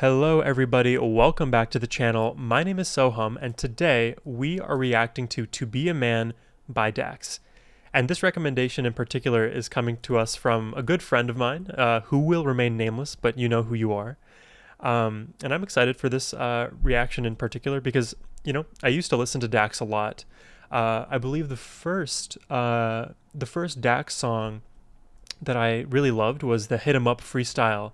Hello everybody, welcome back to the channel. My name is Sohum and today we are reacting to Be a Man by Dax. And this recommendation in particular is coming to us from a good friend of mine who will remain nameless, but you know who you are. And I'm excited for this reaction in particular because, I used to listen to Dax a lot. I believe the first Dax song that I really loved was the Hit 'em Up freestyle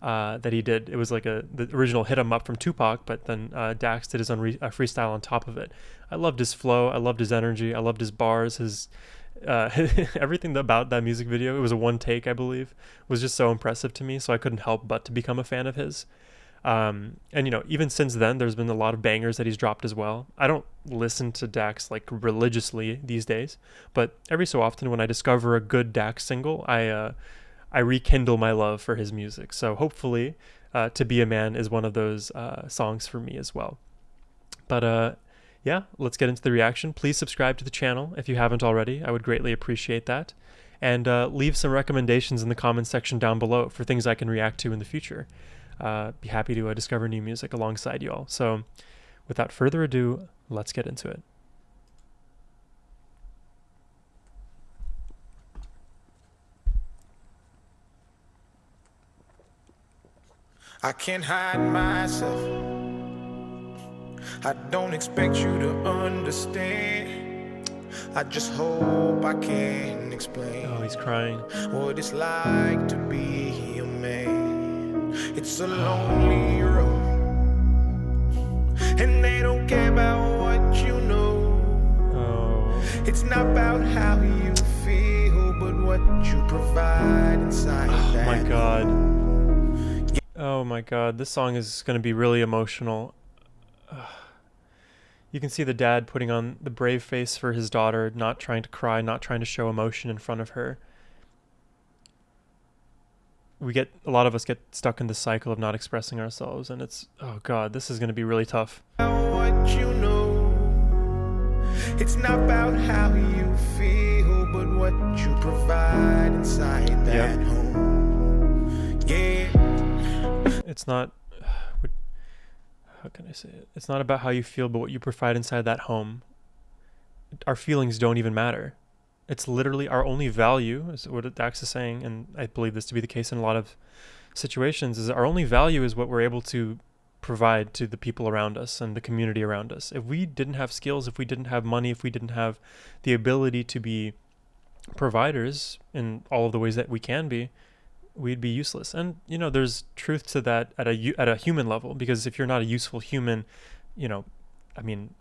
that he did. It was like the original Hit 'em Up from Tupac, but then Dax did his own freestyle on top of it. I loved his flow. I loved his energy. I loved his bars. His everything about that music video. It was a one take, I believe, was just so impressive to me. So I couldn't help but to become a fan of his. And even since then, there's been a lot of bangers that he's dropped as well. I don't listen to Dax like religiously these days, but every so often when I discover a good Dax single, I rekindle my love for his music. So hopefully, "To Be a Man" is one of those songs for me as well. But yeah, let's get into the reaction. Please subscribe to the channel if you haven't already. I would greatly appreciate that. And leave some recommendations in the comments section down below for things I can react to in the future. Be happy to discover new music alongside you all. So without further ado, let's get into it. I can't hide myself. I don't expect you to understand. I just hope I can explain. Oh, he's crying. What it's like to be a man. It's a lonely road, and they don't care about what you know. Oh. It's not about how you feel, but what you provide inside. Oh my God. Oh my God, this song is going to be really emotional. You can see the dad putting on the brave face for his daughter, not trying to cry, not trying to show emotion in front of her. A lot of us get stuck in the cycle of not expressing ourselves, and oh God, this is going to be really tough. What you know, it's not about how you feel, but what you provide inside that home. Yeah. It's not, how can I say it? It's not about how you feel, but what you provide inside that home. Our feelings don't even matter. It's literally our only value, is what Dax is saying, and I believe this to be the case in a lot of situations, is our only value is what we're able to provide to the people around us and the community around us. If we didn't have skills, if we didn't have money, if we didn't have the ability to be providers in all of the ways that we can be, we'd be useless. And there's truth to that at a human level, because if you're not a useful human, I mean,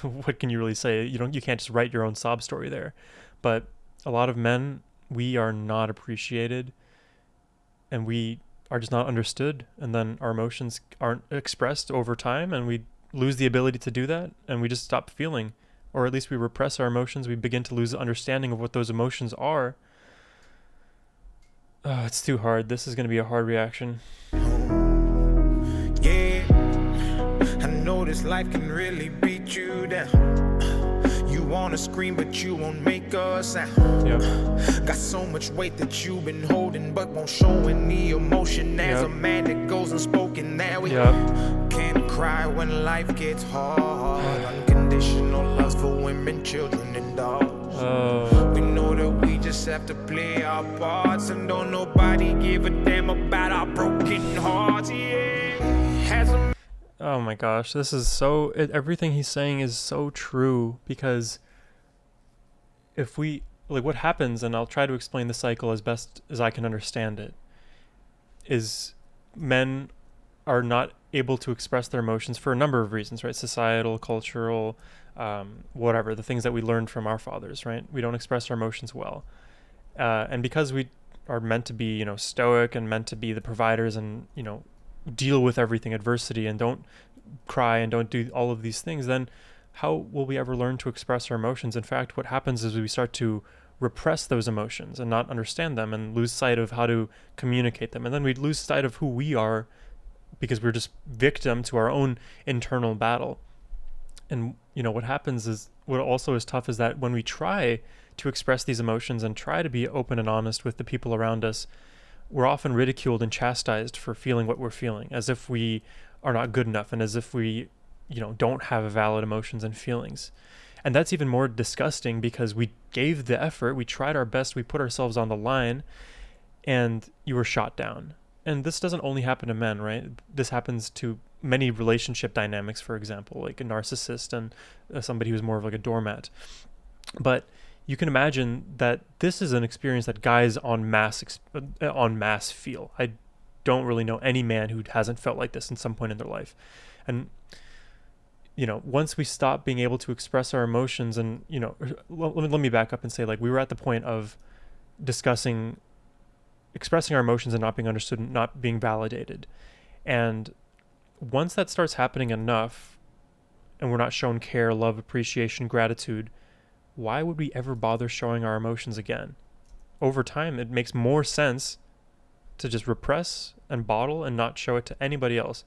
what can you really say? You can't just write your own sob story there. But a lot of men, we are not appreciated, and we are just not understood, and then our emotions aren't expressed over time, and we lose the ability to do that, and we just stop feeling, or at least we repress our emotions. We begin to lose the understanding of what those emotions are. Oh, it's too hard. This is going to be a hard reaction. Yeah, I know this life can really beat you down. You wanna scream, but you won't make a sound. Yep. Got so much weight that you've been holding, but won't show any emotion. As a man that goes unspoken, that we can't cry when life gets hard. Unconditional loves for women, children, and dogs. We know that we just have to play our parts, and don't nobody give a damn about our broken hearts. Yeah. Oh my gosh, this is everything he's saying is so true, because if what happens, and I'll try to explain the cycle as best as I can understand it, is men are not able to express their emotions for a number of reasons, right? Societal, cultural, whatever, the things that we learned from our fathers, right? We don't express our emotions well. And because we are meant to be, stoic and meant to be the providers and, deal with everything, adversity, and don't cry and don't do all of these things, then how will we ever learn to express our emotions? In fact, what happens is we start to repress those emotions and not understand them and lose sight of how to communicate them. And then we lose sight of who we are, because we're just victim to our own internal battle. And what happens is, what also is tough is that when we try to express these emotions and try to be open and honest with the people around us, we're often ridiculed and chastised for feeling what we're feeling, as if we are not good enough and as if we, don't have valid emotions and feelings. And that's even more disgusting because we gave the effort, we tried our best, we put ourselves on the line, and you were shot down. And this doesn't only happen to men, right? This happens to many relationship dynamics, for example, like a narcissist and somebody who's more of like a doormat. But you can imagine that this is an experience that guys en masse feel. I don't really know any man who hasn't felt like this in some point in their life. And once we stop being able to express our emotions, and let me back up and say, like, we were at the point of expressing our emotions and not being understood and not being validated. And once that starts happening enough and we're not shown care, love, appreciation, gratitude, why would we ever bother showing our emotions again? Over time, it makes more sense to just repress and bottle and not show it to anybody else,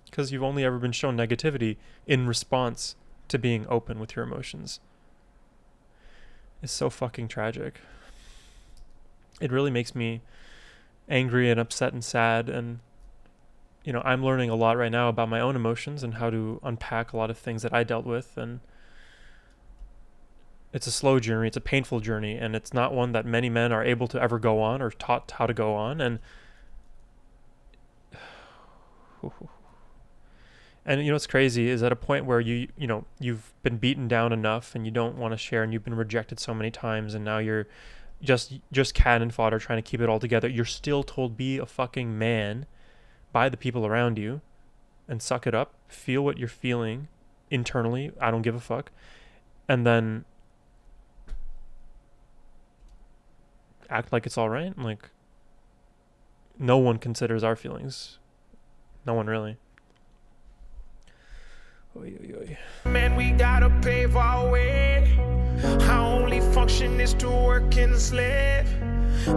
because you've only ever been shown negativity in response to being open with your emotions. It's so fucking tragic. It really makes me angry and upset and sad. And I'm learning a lot right now about my own emotions and how to unpack a lot of things that I dealt with. And it's a slow journey, it's a painful journey, and it's not one that many men are able to ever go on or taught how to go on. And what's crazy is at a point where you've been beaten down enough and you don't want to share, and you've been rejected so many times, and now you're just cannon fodder trying to keep it all together. You're still told, be a fucking man by the people around you and suck it up, feel what you're feeling internally, I don't give a fuck, and then act like it's all right. Like, no one considers our feelings. No one really. Oy, oy, oy. Man, we gotta pave our way. Our only function is to work and slave.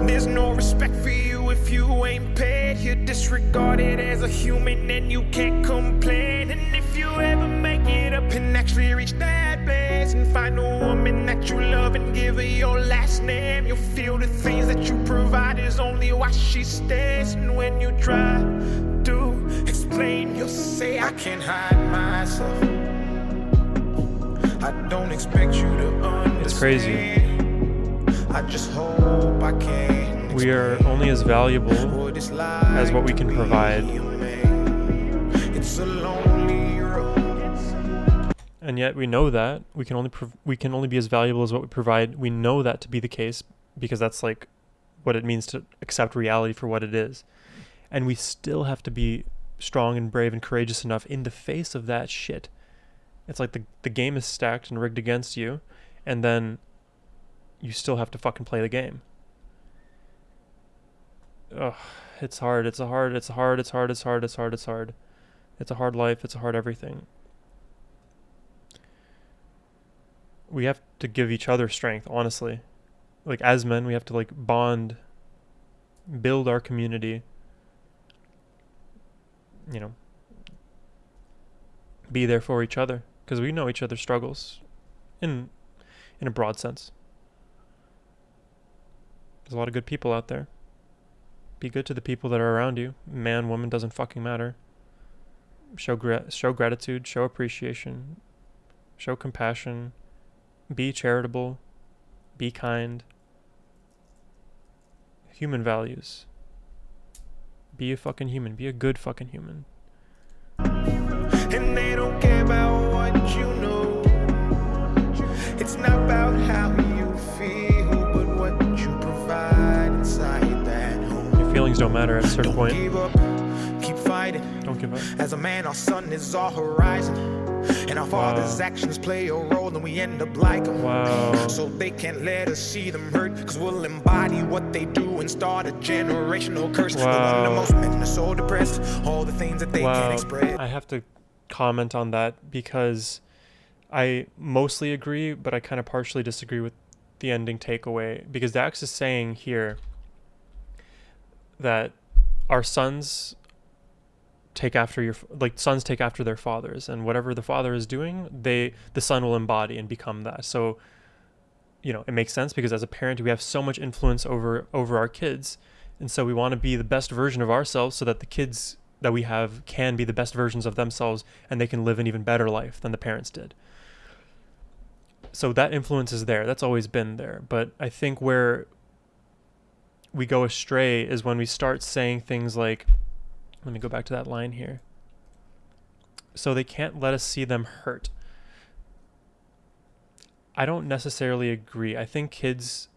There's no respect for you if you ain't paid. You're disregarded as a human and you can't complain. And if you ever make it up and actually reach that place and find a woman that you love and give her your last name, you'll feel the things that you provide is only why she stays. And when you try to explain, you'll say, I can't hide myself. I don't expect you to understand. It's crazy. I just hope I can. We are only as valuable as what we can provide. It's a lonely road. And yet we know that we can only be as valuable as what we provide. We know that to be the case because that's like what it means to accept reality for what it is. And we still have to be strong and brave and courageous enough in the face of that shit. It's like the game is stacked and rigged against you, and then you still have to fucking play the game. Ugh, it's hard. It's a hard life. It's a hard everything. We have to give each other strength, honestly. Like, as men, we have to, like, bond, build our community, be there for each other, because we know each other's struggles in a broad sense. There's a lot of good people out there. Be good to the people that are around you. Man, woman, doesn't fucking matter. Show gratitude, show appreciation, show compassion, be charitable, be kind. Human values. Be a fucking human. Be a good fucking human. And they don't care about what you know. It's not about how you feel, but what you provide inside that home. Your feelings don't matter at a certain point. Don't give up. Keep fighting. Don't give up. As a man, our sun is our horizon, and our father's actions play a role, and we end up like them. Wow. So they can't let us see them hurt, because we'll embody what they do and start a generational curse. Wow. No wonder most men are so depressed, all the things that they can't express. I have to comment on that because I mostly agree, but I kind of partially disagree with the ending takeaway, because Dax is saying here that our sons take after sons take after their fathers, and whatever the father is doing, the son will embody and become that. So it makes sense, because as a parent we have so much influence over our kids, And so we want to be the best version of ourselves so that the kids that we have can be the best versions of themselves, and they can live an even better life than the parents did. So that influence is there. That's always been there. But I think where we go astray is when we start saying things like, let me go back to that line here. So they can't let us see them hurt. I don't necessarily agree. I think kids,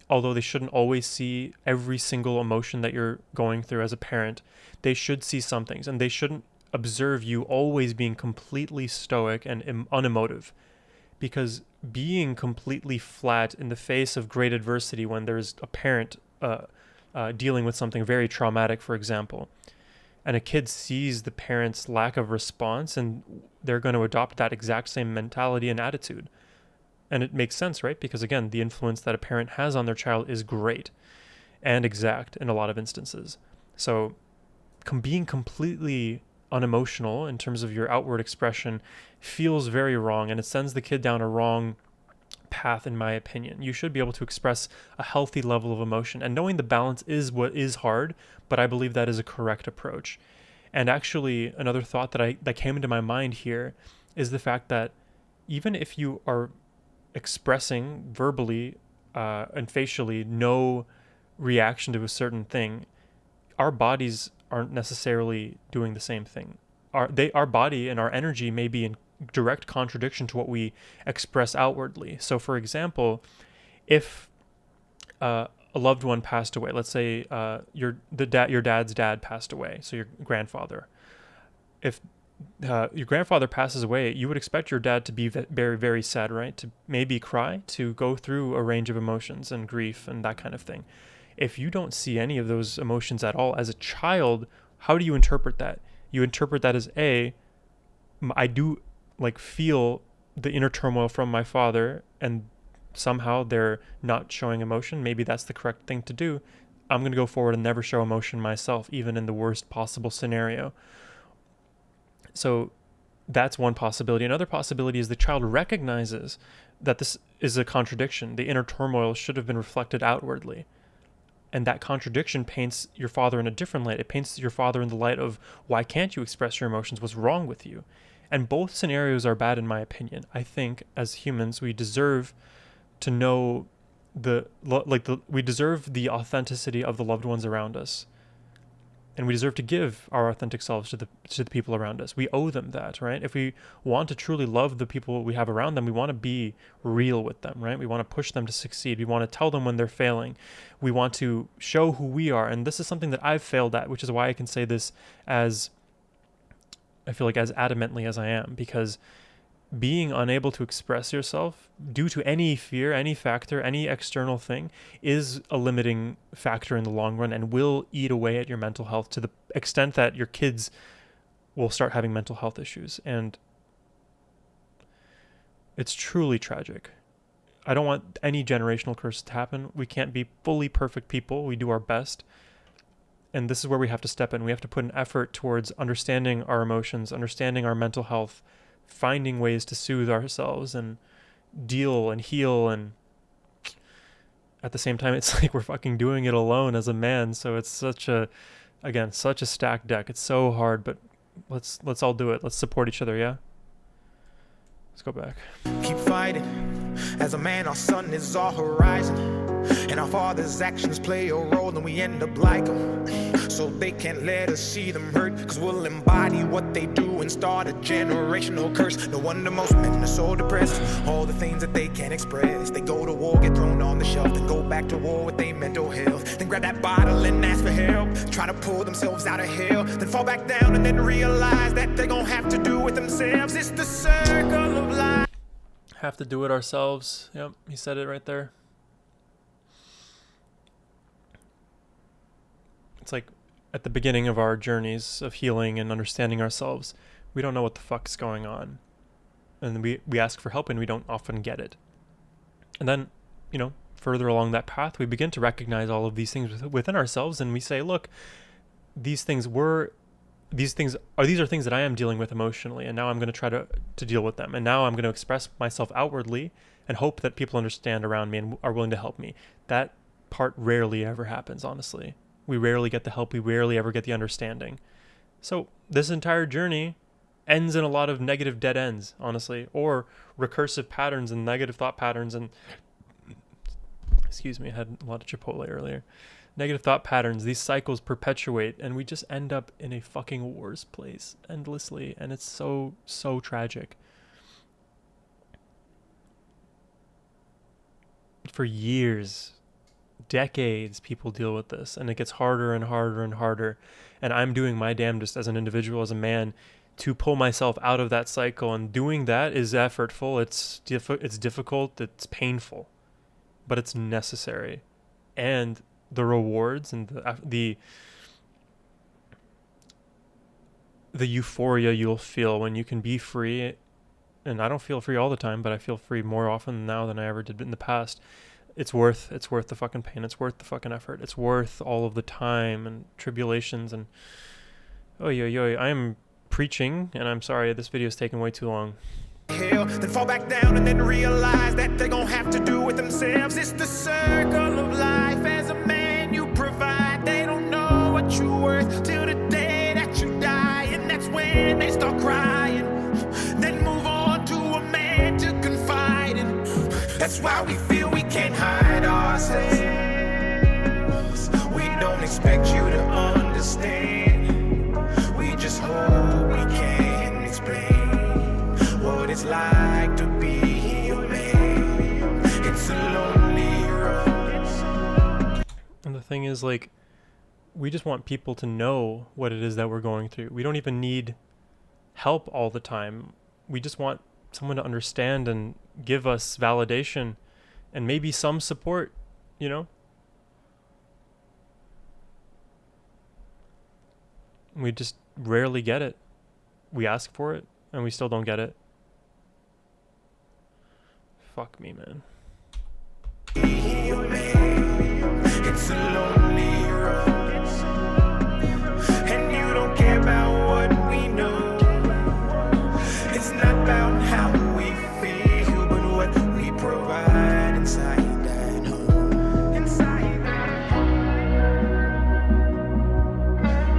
although they shouldn't always see every single emotion that you're going through as a parent, they should see some things, and they shouldn't observe you always being completely stoic and unemotive. Because being completely flat in the face of great adversity when there's a parent dealing with something very traumatic, for example, and a kid sees the parent's lack of response, and they're going to adopt that exact same mentality and attitude. And it makes sense, right? Because again, the influence that a parent has on their child is great and exact in a lot of instances. So being completely unemotional in terms of your outward expression feels very wrong, and it sends the kid down a wrong path, in my opinion. You should be able to express a healthy level of emotion, and knowing the balance is what is hard, but I believe that is a correct approach. And actually, another thought that came into my mind here is the fact that even if you are expressing verbally and facially no reaction to a certain thing, our bodies aren't necessarily doing the same thing. Our body and our energy may be in direct contradiction to what we express outwardly. So, for example, if a loved one passed away, let's say your dad's dad passed away, so your grandfather. If your grandfather passes away, you would expect your dad to be very, very sad, right? To maybe cry, to go through a range of emotions and grief and that kind of thing. If you don't see any of those emotions at all as a child, how do you interpret that? You interpret that as I do feel the inner turmoil from my father, and somehow they're not showing emotion. Maybe that's the correct thing to do. I'm going to go forward and never show emotion myself, even in the worst possible scenario. So that's one possibility. Another possibility is the child recognizes that this is a contradiction. The inner turmoil should have been reflected outwardly. And that contradiction paints your father in a different light. It paints your father in the light of, why can't you express your emotions? What's wrong with you? And both scenarios are bad, in my opinion. I think as humans, we deserve to know we deserve the authenticity of the loved ones around us. And we deserve to give our authentic selves to the people around us. We owe them that, right? If we want to truly love the people we have around them, we want to be real with them, right? We want to push them to succeed. We want to tell them when they're failing. We want to show who we are. And this is something that I've failed at, which is why I can say this as adamantly as I am, because being unable to express yourself due to any fear, any factor, any external thing is a limiting factor in the long run and will eat away at your mental health to the extent that your kids will start having mental health issues. And it's truly tragic. I don't want any generational curse to happen. We can't be fully perfect people. We do our best. And this is where we have to step in. We have to put an effort towards understanding our emotions, understanding our mental health, finding ways to soothe ourselves and deal and heal. And at the same time, it's like we're fucking doing it alone as a man. So it's such a stacked deck. It's so hard, but let's all do it. Let's support each other. Yeah. Let's go back. Keep fighting. As a man, our sun is our horizon, and our father's actions play a role, and we end up like them. So they can't let us see them hurt, cause we'll embody what they do and start a generational curse. No wonder most men are so depressed. All the things that they can't express. They go to war, get thrown on the shelf, then go back to war with their mental health. Then grab that bottle and ask for help, try to pull themselves out of hell, then fall back down and then realize that they're gonna have to do it themselves. It's the circle of life. Have to do it ourselves. Yep, he said it right there. It's like at the beginning of our journeys of healing and understanding ourselves, we don't know what the fuck's going on. And we ask for help and we don't often get it. And then, further along that path, we begin to recognize all of these things within ourselves, and we say, look, these are things that I am dealing with emotionally, and now I'm going to try to deal with them. And now I'm going to express myself outwardly and hope that people understand around me and are willing to help me. That part rarely ever happens, honestly. We rarely get the help. We rarely ever get the understanding. So this entire journey ends in a lot of negative dead ends, honestly, or recursive patterns and negative thought patterns. And excuse me, I had a lot of Chipotle earlier. Negative thought patterns, these cycles perpetuate, and we just end up in a fucking worse place endlessly. And it's so, so tragic. For years, decades, people deal with this, and it gets harder and harder and harder. And I'm doing my damnedest as an individual, as a man, to pull myself out of that cycle. And doing that is effortful. It's difficult. It's painful, but it's necessary. And the rewards and the euphoria you'll feel when you can be free. And I don't feel free all the time, but I feel free more often now than I ever did in the past. It's worth the fucking pain. It's worth the fucking effort. It's worth all of the time and tribulations. And I am preaching, and I'm sorry this video is taking way too long. Then fall back down and then realize that they're gonna have to do it themselves. It's the circle of life. As a man you provide. They don't know what you're worth till the day that you die, and that's when they start crying. Then move on to a man to confide in. That's why we feel we can't hide ourselves. We don't expect you to understand. We just hope we can explain what it's like to be a man. It's a lonely road. And the thing is, like, we just want people to know what it is that we're going through. We don't even need help all the time. We just want someone to understand and give us validation and maybe some support, you know? We just rarely get it. We ask for it and we still don't get it. Fuck me, man. It's a lonely road, and you don't care about what we know. It's not about how we feel, but what we provide inside that home. Inside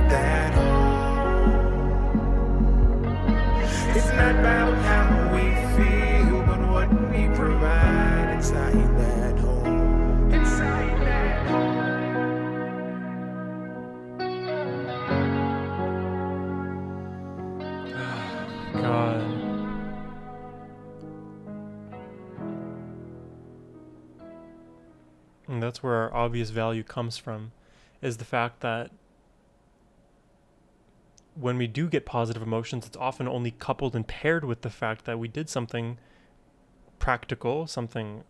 that home. It's not about how we feel, but what we provide inside that home. Inside that home. God. And that's where our obvious value comes from, is the fact that when we do get positive emotions, it's often only coupled and paired with the fact that we did something practical, something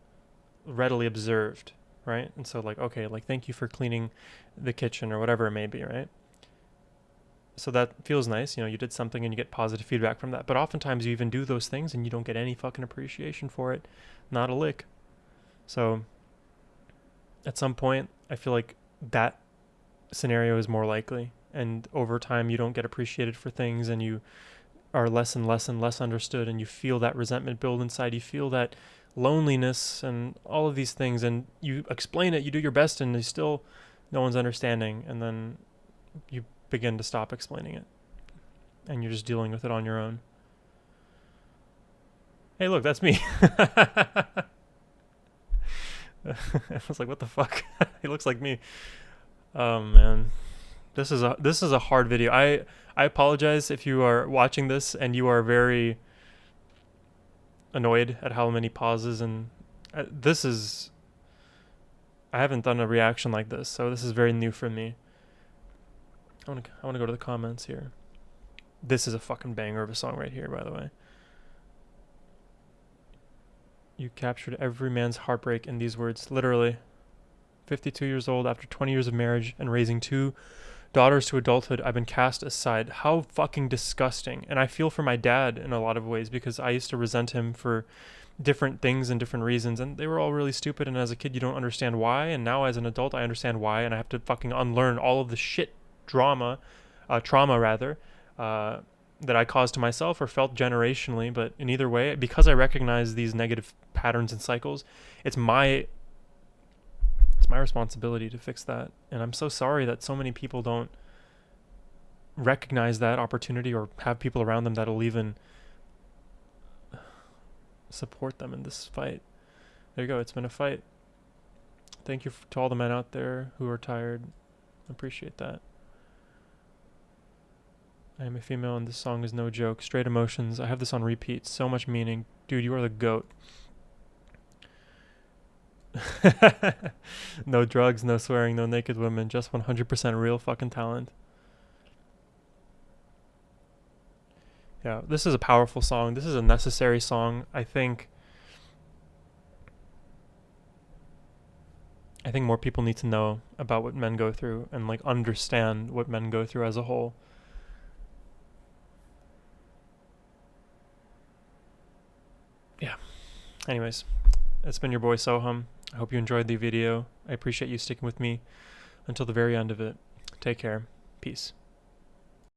readily observed, right? And so, like, okay, like, thank you for cleaning the kitchen or whatever it may be, right? So that feels nice, you know, you did something and you get positive feedback from that. But oftentimes you even do those things and you don't get any fucking appreciation for it. Not a lick. So at some point, I feel like that scenario is more likely. And over time, you don't get appreciated for things and you are less and less and less understood, and you feel that resentment build inside. You feel that loneliness and all of these things, and you explain it, you do your best, and you still, no one's understanding. And then you begin to stop explaining it and you're just dealing with it on your own. Hey, look, that's me. I was like, what the fuck? He looks like me. Oh man, this is a hard video. I apologize if you are watching this and you are very annoyed at how many pauses, and I haven't done a reaction like this, so this is very new for me. I want to go to the comments here. This is a fucking banger of a song right here, by the way. You captured every man's heartbreak in these words, literally. 52 years old, after 20 years of marriage and raising 2 daughters to adulthood, I've been cast aside. How fucking disgusting. And I feel for my dad in a lot of ways, because I used to resent him for different things and different reasons, and they were all really stupid, and as a kid you don't understand why, and now as an adult I understand why, and I have to fucking unlearn all of the shit trauma rather, that I caused to myself or felt generationally. But in either way, because I recognize these negative patterns and cycles, it's my my responsibility to fix that. And I'm so sorry that so many people don't recognize that opportunity or have people around them that'll even support them in this fight. There you go. It's been a fight. Thank you to all the men out there who are tired. I appreciate that. I am a female and this song is no joke. Straight emotions. I have this on repeat. So much meaning. Dude, you are the GOAT. No drugs, no swearing, no naked women. Just 100% real fucking talent. Yeah, this is a powerful song. This is a necessary song. I think more people need to know about what men go through and like understand what men go through as a whole. Yeah. Anyways, it's been your boy Sohum. I hope you enjoyed the video. I appreciate you sticking with me until the very end of it. Take care. Peace.